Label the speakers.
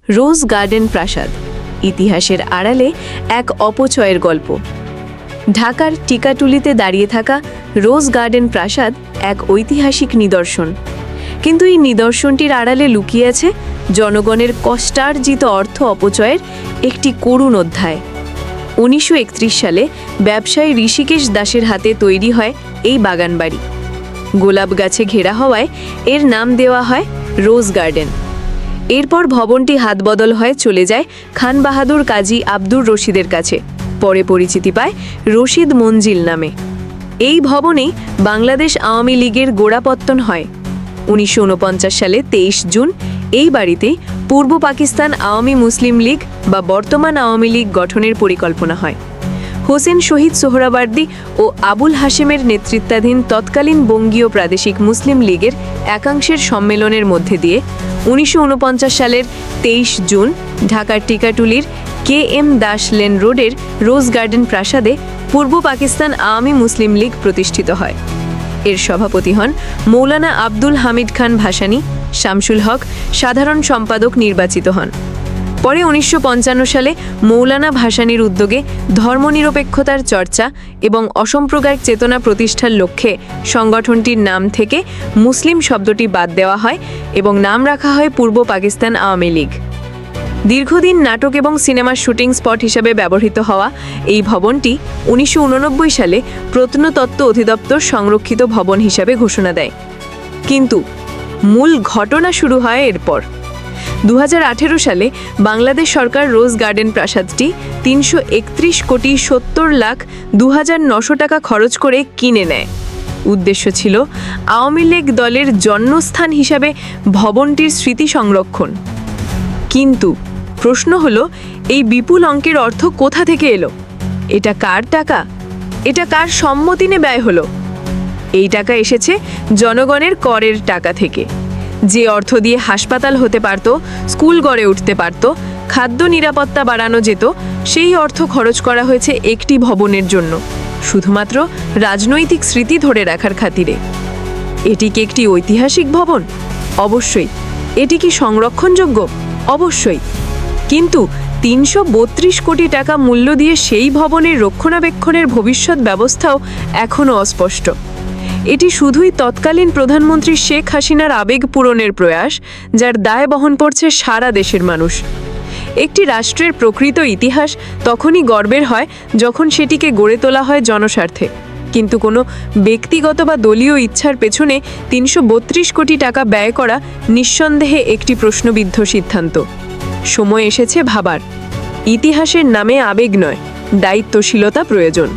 Speaker 1: রোজ garden প্রাসাদ, ইতিহাসের আড়ালে এক অপচয়ের গল্প। ঢাকার টিকাটুলিতে দাঁড়িয়ে থাকা রোজ গার্ডেন প্রাসাদ এক ঐতিহাসিক নিদর্শন, কিন্তু এই নিদর্শনটির আড়ালে লুকিয়ে আছে জনগণের কষ্টার্জিত অর্থ অপচয়ের একটি করুণ অধ্যায়। 1931 সালে ব্যবসায়ী ঋষিকেশ দাসের হাতে তৈরি হয় এই বাগানবাড়ি। গোলাপ গাছে ঘেরা হওয়ায় এর নাম দেওয়া হয় রোজ গার্ডেন। এরপর ভবনটি হাতবদল হয়ে চলে যায় খান বাহাদুর কাজী আব্দুর রশিদের কাছে, পরে পরিচিতি পায় রশিদ মঞ্জিল নামে। এই ভবনেই বাংলাদেশ আওয়ামী লীগের গোড়াপত্তন হয়। 1949 সালে 23 জুন এই বাড়িতেই পূর্ব পাকিস্তান আওয়ামী মুসলিম লীগ বা বর্তমান আওয়ামী লীগ গঠনের পরিকল্পনা হয়। হোসেন শহীদ সোহরাওয়ার্দী ও আবুল হাশেমের নেতৃত্বাধীন তৎকালীন বঙ্গীয় প্রাদেশিক মুসলিম লীগের একাংশের সম্মেলনের মধ্যে দিয়ে 1949 সালের 23 জুন ঢাকার টিকাটুলির KM দাস লেন রোডের রোজ গার্ডেন প্রাসাদে পূর্ব পাকিস্তান আওয়ামী মুসলিম লীগ প্রতিষ্ঠিত হয়। এর সভাপতি হন মৌলানা আব্দুল হামিদ খান ভাসানী। শামসুল হক সাধারণ সম্পাদক নির্বাচিত হন। পরে 1955 সালে মৌলানা ভাসানীর উদ্যোগে ধর্মনিরপেক্ষতার চর্চা এবং অসম্প্রদায়িক চেতনা প্রতিষ্ঠার লক্ষ্যে সংগঠনটির নাম থেকে মুসলিম শব্দটি বাদ দেওয়া হয় এবং নাম রাখা হয় পূর্ব পাকিস্তান আওয়ামী লীগ। দীর্ঘদিন নাটক এবং সিনেমার শুটিং স্পট হিসাবে ব্যবহৃত হওয়া এই ভবনটি 1989 সালে প্রত্নতত্ত্ব অধিদপ্তর সংরক্ষিত ভবন হিসাবে ঘোষণা দেয়। কিন্তু মূল ঘটনা শুরু হয় এরপর। 2018 সালে বাংলাদেশ সরকার রোজ গার্ডেন প্রাসাদটি 331,70,02,900 টাকা খরচ করে কিনে নেয়। উদ্দেশ্য ছিল আওয়ামী লীগ দলের জন্মস্থান হিসাবে ভবনটির স্মৃতি সংরক্ষণ। কিন্তু প্রশ্ন হলো, এই বিপুল অঙ্কের অর্থ কোথা থেকে এলো? এটা কার টাকা? এটা কার সম্মতিনে ব্যয় হলো? এই টাকা এসেছে জনগণের করের টাকা থেকে। যে অর্থ দিয়ে হাসপাতাল হতে পারত, স্কুল গড়ে উঠতে পারত, খাদ্য নিরাপত্তা বাড়ানো যেত, সেই অর্থ খরচ করা হয়েছে একটি ভবনের জন্য, শুধুমাত্র রাজনৈতিক স্মৃতি ধরে রাখার খাতিরে। এটি কি একটি ঐতিহাসিক ভবন? অবশ্যই। এটি কি সংরক্ষণযোগ্য? অবশ্যই। কিন্তু 332 কোটি টাকা মূল্য দিয়ে সেই ভবনের রক্ষণাবেক্ষণের ভবিষ্যৎ ব্যবস্থাও এখনও অস্পষ্ট। এটি শুধুই তৎকালীন প্রধানমন্ত্রী শেখ হাসিনার আবেগ পূরণের প্রয়াস, যার দায় বহন করছে সারা দেশের মানুষ। একটি রাষ্ট্রের প্রকৃত ইতিহাস তখনই গর্বের হয় যখন সেটিকে গড়ে তোলা হয় জনস্বার্থে। কিন্তু কোনো ব্যক্তিগত বা দলীয় ইচ্ছার পেছনে 332 কোটি টাকা ব্যয় করা নিঃসন্দেহে একটি প্রশ্নবিদ্ধ সিদ্ধান্ত। সময় এসেছে ভাবার, ইতিহাসের নামে আবেগ নয়, দায়িত্বশীলতা প্রয়োজন।